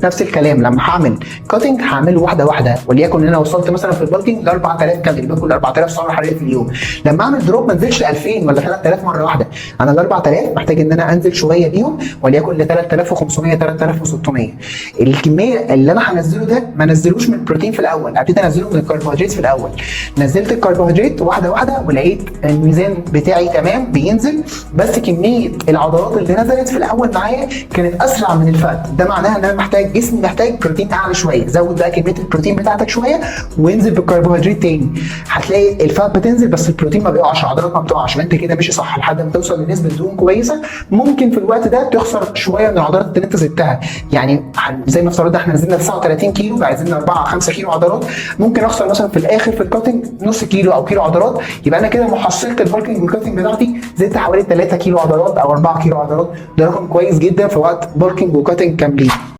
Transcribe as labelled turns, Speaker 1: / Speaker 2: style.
Speaker 1: نفس الكلام لما هعمل كاتنج هعمله واحده واحده، وليكن ان انا وصلت مثلا في البالكينج ل 4000 كالوري، باكل 4000 سعر حراري في اليوم. لما اعمل دروب ما انزلش 2000 ولا 3000 مره واحده، انا ال 4000 محتاج ان انا انزل شويه بيهم، وليكن ل 3500 3600. الكميه اللي انا هنزله ده ما نزلوش من البروتين في الاول، ابتدي انزله من الكربوهيدرات في الاول. نزلت الكربوهيدرات واحده واحده ولقيت الميزان بتاعي تمام بينزل، بس كميه العضلات اللي نزلت في الاول معايا كانت اسرع من الفات. ده معناها ان انا محتاج، جسمي محتاج بروتين اعلى شويه. زود بقى كميه البروتين بتاعتك شويه وانزل بالكربوهيدرات تاني، هتلاقي الفات بتنزل بس البروتين ما بيقعش، العضلات ما بتقعش، وانت كده ماشي صح لحد ما توصل لنسبه دهون كويسه. ممكن في الوقت ده تخسر شويه من العضلات اللي انت زدتها، يعني زي ما افترضنا احنا نزلنا 39 كيلو، عايزين 4 5 كيلو عضلات، ممكن اخسر مثلا في الاخر في الكاتنج نص كيلو او كيلو عضلات، يبقى انا كده محصلت البالكينج والكاتنج بتاعتي زدت حوالي 3 كيلو عضلات او 4 كيلو عضلات. ده رقم كويس جدا في وقت بالكينج وكاتنج كاملين.